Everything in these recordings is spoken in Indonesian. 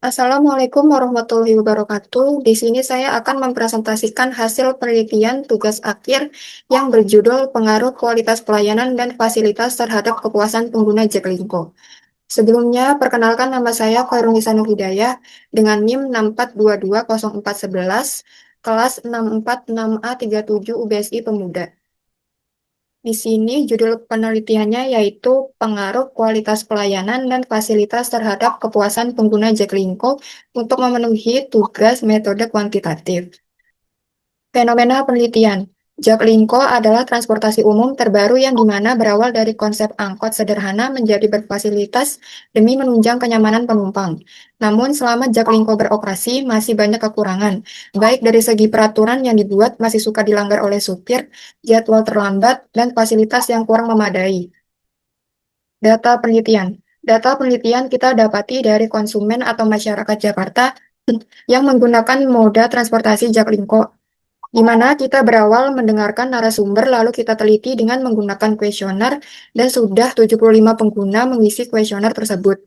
Assalamualaikum warahmatullahi wabarakatuh. Di sini saya akan mempresentasikan hasil penelitian tugas akhir yang berjudul Pengaruh Kualitas Pelayanan dan Fasilitas Terhadap Kepuasan Pengguna Jaklingko. Sebelumnya, perkenalkan nama saya Khairunisa Hidayah dengan NIM 6422041, kelas 646A37 UBSI Pemuda. Di sini judul penelitiannya yaitu pengaruh kualitas pelayanan dan fasilitas terhadap kepuasan pengguna Jaklingko untuk memenuhi tugas metode kuantitatif. Fenomena penelitian. Jaklingko adalah transportasi umum terbaru yang dimana berawal dari konsep angkot sederhana menjadi berfasilitas demi menunjang kenyamanan penumpang. Namun selama Jaklingko beroperasi masih banyak kekurangan, baik dari segi peraturan yang dibuat masih suka dilanggar oleh supir, jadwal terlambat, dan fasilitas yang kurang memadai. Data penelitian. Data penelitian kita dapati dari konsumen atau masyarakat Jakarta yang menggunakan moda transportasi Jaklingko, di mana kita berawal mendengarkan narasumber lalu kita teliti dengan menggunakan kuesioner dan sudah 75 pengguna mengisi kuesioner tersebut.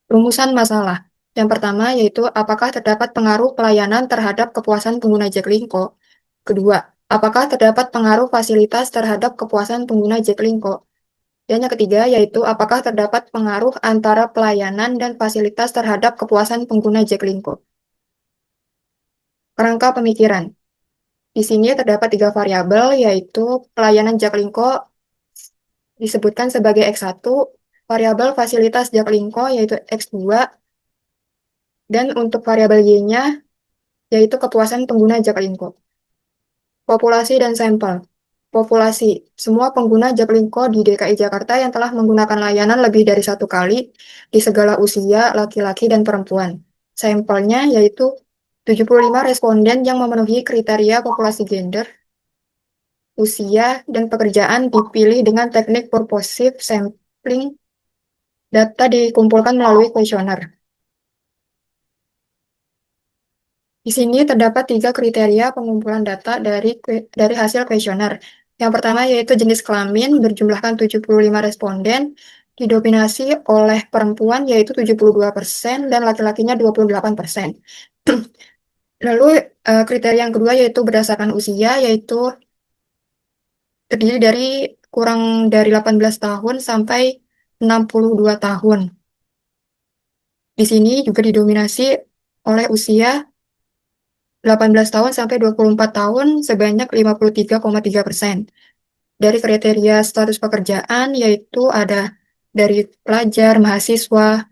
Rumusan masalah. Yang pertama yaitu apakah terdapat pengaruh pelayanan terhadap kepuasan pengguna Jaklingko? Kedua, apakah terdapat pengaruh fasilitas terhadap kepuasan pengguna Jaklingko? Dan yang ketiga yaitu apakah terdapat pengaruh antara pelayanan dan fasilitas terhadap kepuasan pengguna Jaklingko? Kerangka pemikiran. Di sini terdapat tiga variabel, yaitu pelayanan Jaklingko disebutkan sebagai X1, variabel fasilitas Jaklingko yaitu X2, dan untuk variabel Y-nya yaitu kepuasan pengguna Jaklingko. Populasi dan sampel. Populasi. Semua pengguna Jaklingko di DKI Jakarta yang telah menggunakan layanan lebih dari satu kali di segala usia, laki-laki dan perempuan. Sampelnya yaitu 75 responden yang memenuhi kriteria populasi gender, usia, dan pekerjaan dipilih dengan teknik purposive sampling. Data dikumpulkan melalui kuesioner. Di sini terdapat tiga kriteria pengumpulan data dari hasil kuesioner. Yang pertama yaitu jenis kelamin berjumlahkan 75 responden, didominasi oleh perempuan yaitu 72% dan laki-lakinya 28%. Lalu kriteria yang kedua yaitu berdasarkan usia yaitu terdiri dari kurang dari 18 tahun sampai 62 tahun. Di sini juga didominasi oleh usia 18 tahun sampai 24 tahun sebanyak 53,3%. Dari kriteria status pekerjaan yaitu ada dari pelajar, mahasiswa,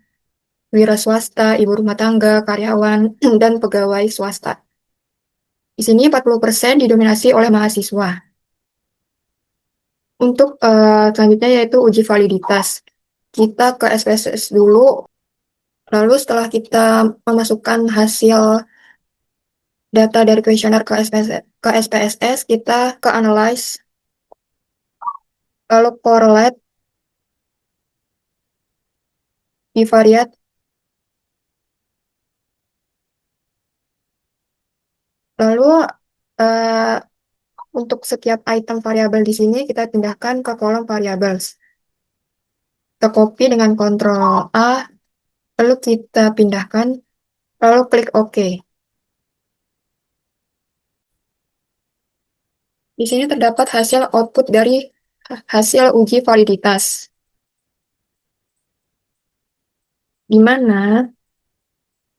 wira swasta, ibu rumah tangga, karyawan, dan pegawai swasta. Di sini 40% didominasi oleh mahasiswa. Untuk selanjutnya yaitu uji validitas. Kita ke SPSS dulu, lalu setelah kita memasukkan hasil data dari kuesioner ke SPSS, kita ke analyze, lalu correlate, bivariate, lalu eh, untuk setiap item variabel di sini kita pindahkan ke kolom variables. Kita copy dengan Ctrl A, lalu kita pindahkan, lalu klik OK. Di sini terdapat hasil output dari hasil uji validitas, di mana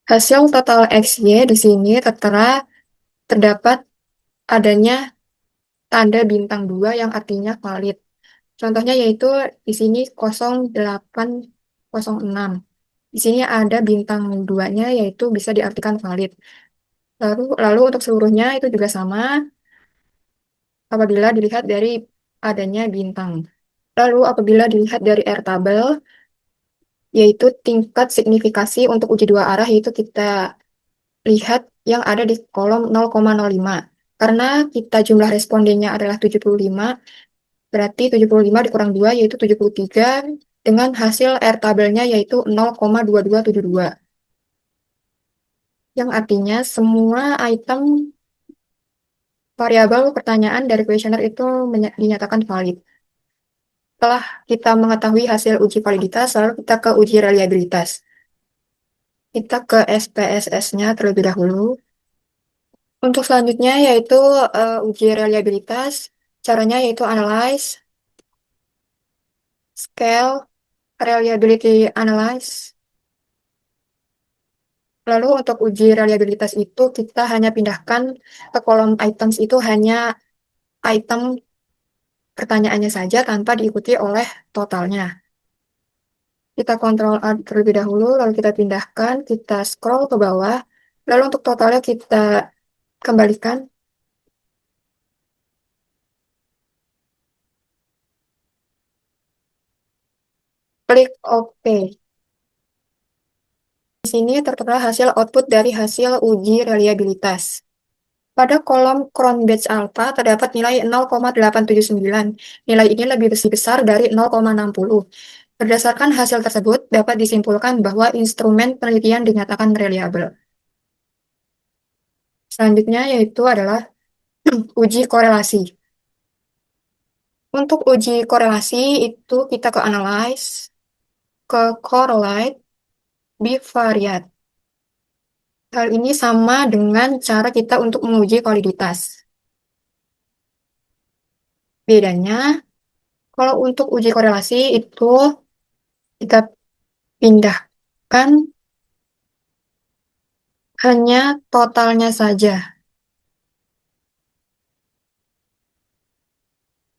hasil total XY di sini tertera terdapat adanya tanda bintang 2 yang artinya valid. Contohnya yaitu di sini 0806. Di sini ada bintang 2-nya yaitu bisa diartikan valid. Lalu untuk seluruhnya itu juga sama apabila dilihat dari adanya bintang. Lalu apabila dilihat dari R tabel, yaitu tingkat signifikasi untuk uji dua arah, yaitu kita lihat yang ada di kolom 0,05. Karena kita jumlah respondennya adalah 75, berarti 75 dikurang 2 yaitu 73 dengan hasil R tabelnya yaitu 0,2272. Yang artinya semua item variabel pertanyaan dari kuesioner itu dinyatakan valid. Setelah kita mengetahui hasil uji validitas, lalu kita ke uji reliabilitas. Kita ke SPSS-nya terlebih dahulu. Untuk selanjutnya yaitu uji reliabilitas. Caranya yaitu analyze, scale, reliability analyze. Lalu untuk uji reliabilitas itu kita hanya pindahkan ke kolom items itu hanya item pertanyaannya saja tanpa diikuti oleh totalnya. Kita kontrol Alt terlebih dahulu, lalu kita pindahkan, kita scroll ke bawah, lalu untuk totalnya kita kembalikan, klik OK. Di sini tertera hasil output dari hasil uji reliabilitas. Pada kolom Cronbach Alpha terdapat nilai 0,879. Nilai ini lebih besar dari 0,60. Berdasarkan hasil tersebut, dapat disimpulkan bahwa instrumen penelitian dinyatakan reliable. Selanjutnya yaitu adalah uji korelasi. Untuk uji korelasi itu kita ke analyze, ke correlate, bivariate. Hal ini sama dengan cara kita untuk menguji validitas. Bedanya, kalau untuk uji korelasi itu kita pindahkan hanya totalnya saja.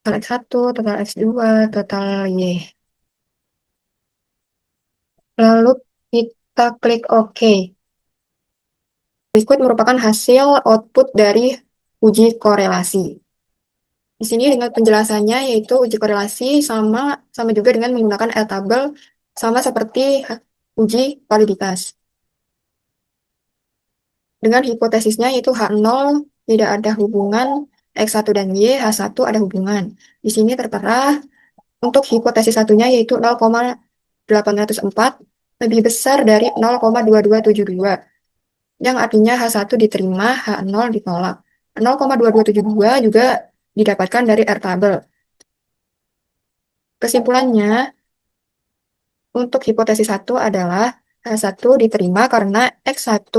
Total X1, total X2, total Y. Lalu kita klik OK. Berikut merupakan hasil output dari uji korelasi. Di sini dengan penjelasannya yaitu uji korelasi sama juga dengan menggunakan L-table sama seperti uji validitas. Dengan hipotesisnya yaitu H0 tidak ada hubungan, X1 dan Y, H1 ada hubungan. Di sini tertera untuk hipotesis satunya yaitu 0,804 lebih besar dari 0,2272, yang artinya H1 diterima, H0 ditolak. 0,2272 juga didapatkan dari R-table. Kesimpulannya, untuk hipotesis 1 adalah H1 diterima karena X1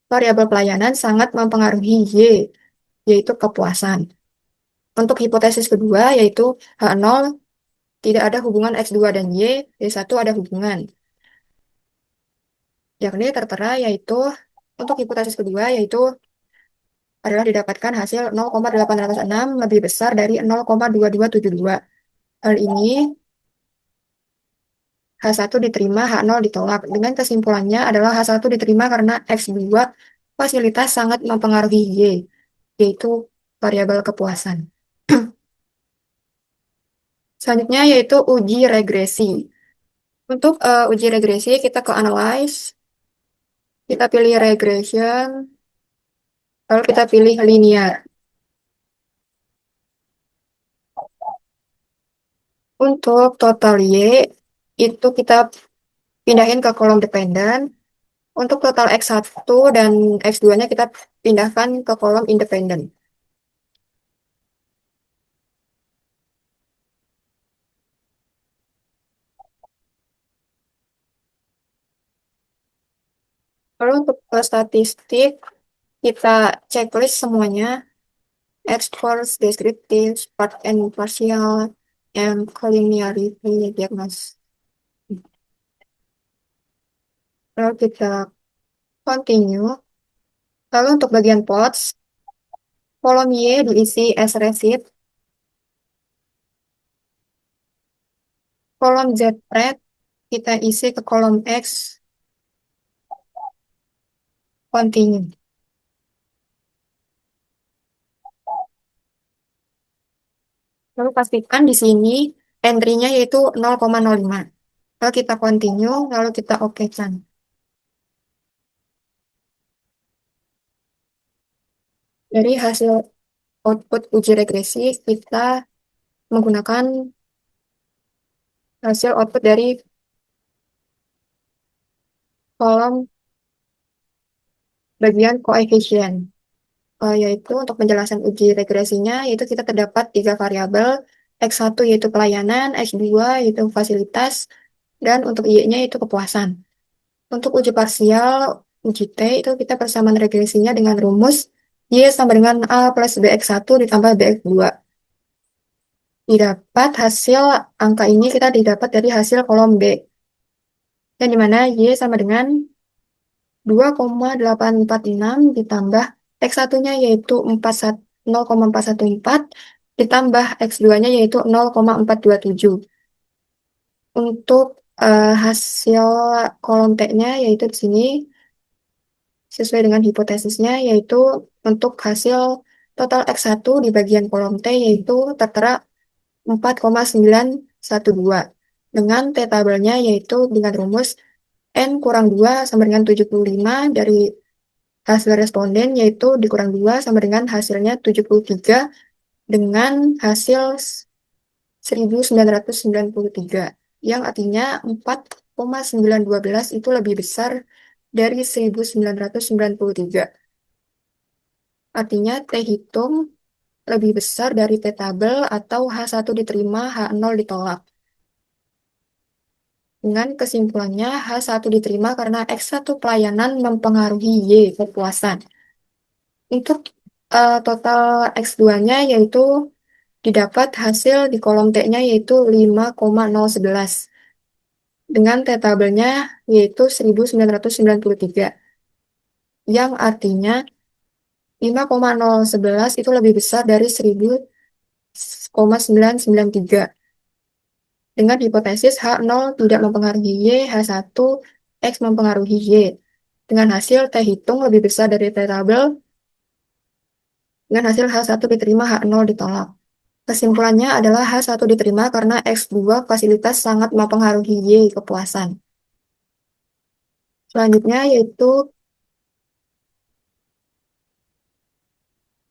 variabel pelayanan sangat mempengaruhi Y, yaitu kepuasan. Untuk hipotesis kedua yaitu H0 tidak ada hubungan X2 dan Y, Y1 ada hubungan. Yakni tertera yaitu untuk hipotesis kedua yaitu adalah didapatkan hasil 0,806 lebih besar dari 0,2272. Hal ini H1 diterima, H0 ditolak. Dengan kesimpulannya adalah H1 diterima karena X2 fasilitas sangat mempengaruhi Y, yaitu variabel kepuasan. Selanjutnya yaitu uji regresi. Untuk uji regresi kita ke analyze, kita pilih regression, lalu kita pilih linear. Untuk total Y itu kita pindahin ke kolom dependen. Untuk total X1 dan X2-nya kita pindahkan ke kolom independen. Lalu untuk statistik, kita checklist semuanya. Explores, descriptive, part and partial, and collinearity diagnosis. Lalu kita continue. Lalu untuk bagian plots, kolom Y diisi as receipt, kolom Z rate kita isi ke kolom X, continue. Lalu pastikan di sini entry-nya yaitu 0,05. Lalu kita continue, lalu kita OK-kan. Dari hasil output uji regresi, kita menggunakan hasil output dari kolom bagian koefisien. Yaitu untuk penjelasan uji regresinya, yaitu kita terdapat 3 variabel, X1 yaitu pelayanan, X2 yaitu fasilitas, dan untuk Y-nya itu kepuasan. Untuk uji parsial, uji T itu kita persamaan regresinya dengan rumus Y sama dengan A plus BX1 ditambah BX2. Didapat hasil angka ini kita didapat dari hasil kolom B. Yang dimana Y sama dengan 2,846 ditambah X1-nya yaitu 0,414 ditambah X2-nya yaitu 0,427. Untuk hasil kolom T-nya yaitu di sini sesuai dengan hipotesisnya yaitu untuk hasil total X1 di bagian kolom T yaitu tertera 4,912 dengan T tabelnya yaitu dengan rumus N kurang 2 sama dengan 75 dari hasil responden yaitu dikurang 2 sama dengan hasilnya 73 dengan hasil 1993 yang artinya 4,912 itu lebih besar dari 1993. Artinya T hitung lebih besar dari T tabel atau H1 diterima, H0 ditolak. Dengan kesimpulannya H1 diterima karena X1 pelayanan mempengaruhi Y kepuasan. Untuk total X2-nya yaitu didapat hasil di kolom T-nya yaitu 5,011 dengan T tabelnya yaitu 1993 yang artinya 5,011 itu lebih besar dari 10,993 dengan hipotesis H0 tidak mempengaruhi Y, H1 X mempengaruhi Y dengan hasil T hitung lebih besar dari T tabel dengan hasil H1 diterima, H0 ditolak. Kesimpulannya adalah H1 diterima karena X2 fasilitas sangat mempengaruhi Y kepuasan. Selanjutnya yaitu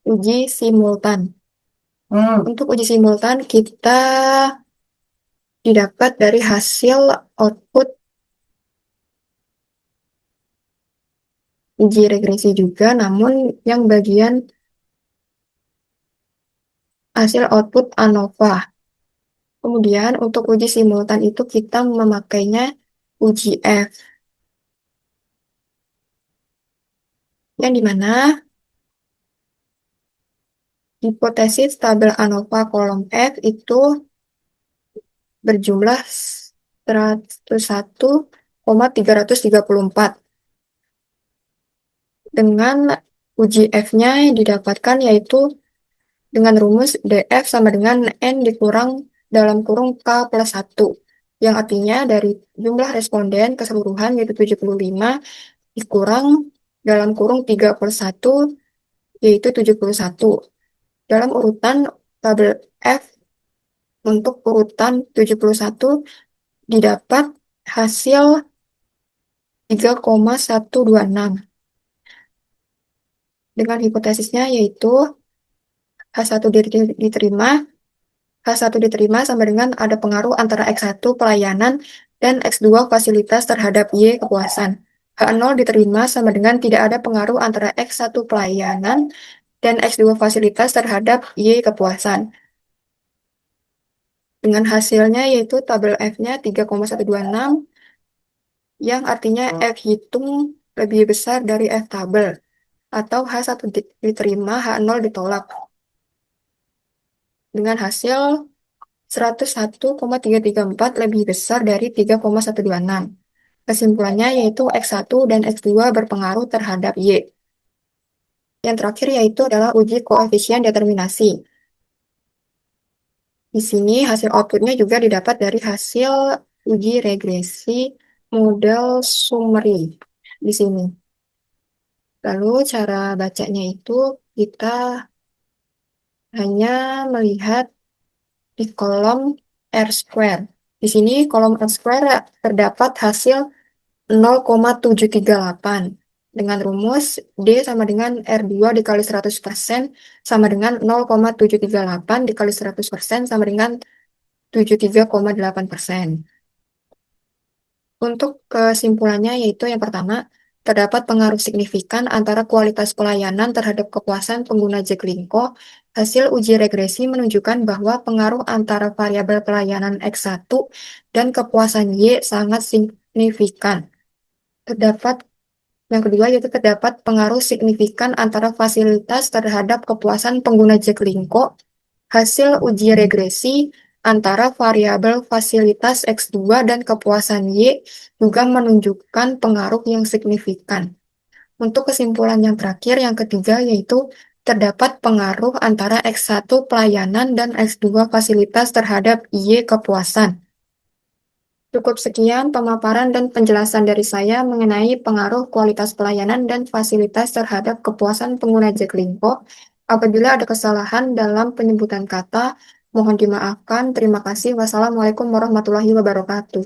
uji simultan. Untuk uji simultan kita didapat dari hasil output uji regresi juga, namun yang bagian hasil output ANOVA. Kemudian untuk uji simultan itu kita memakainya uji F. Yang dimana hipotesis tabel ANOVA kolom F itu berjumlah 101,334. Dengan uji F-nya yang didapatkan yaitu dengan rumus DF sama dengan N dikurang dalam kurung K plus 1. Yang artinya dari jumlah responden keseluruhan yaitu 75 dikurang dalam kurung 3 plus 1 yaitu 71. Dalam urutan tabel F untuk urutan 71 didapat hasil 3,126 dengan hipotesisnya yaitu H1 diterima, H1 diterima sama dengan ada pengaruh antara X1 pelayanan dan X2 fasilitas terhadap Y kepuasan. H0 diterima sama dengan tidak ada pengaruh antara X1 pelayanan dan X2 fasilitas terhadap Y kepuasan. Dengan hasilnya yaitu tabel F-nya 3,126 yang artinya F hitung lebih besar dari F tabel atau H1 diterima, H0 ditolak. Dengan hasil 101,334 lebih besar dari 3,126. Kesimpulannya yaitu X1 dan X2 berpengaruh terhadap Y. Yang terakhir yaitu adalah uji koefisien determinasi. Di sini hasil outputnya juga didapat dari hasil uji regresi model summary di sini. Lalu cara bacanya itu kita hanya melihat di kolom R square. Di sini kolom R square terdapat hasil 0,738 dengan rumus D sama dengan R2 dikali 100% sama dengan 0,738 dikali 100% sama dengan 73,8%. Untuk kesimpulannya yaitu yang pertama, terdapat pengaruh signifikan antara kualitas pelayanan terhadap kepuasan pengguna Jaklingko Hasil uji regresi menunjukkan bahwa pengaruh antara variabel pelayanan X1 dan kepuasan Y sangat signifikan. Yang kedua yaitu terdapat pengaruh signifikan antara fasilitas terhadap kepuasan pengguna Jaklingko. Hasil uji regresi antara variabel fasilitas X2 dan kepuasan Y juga menunjukkan pengaruh yang signifikan. Untuk kesimpulan yang terakhir, yang ketiga, yaitu terdapat pengaruh antara X1 pelayanan dan X2 fasilitas terhadap Y kepuasan. Cukup sekian pemaparan dan penjelasan dari saya mengenai pengaruh kualitas pelayanan dan fasilitas terhadap kepuasan pengguna Jaklingko. Apabila ada kesalahan dalam penyebutan kata, mohon dimaafkan. Terima kasih. Wassalamualaikum warahmatullahi wabarakatuh.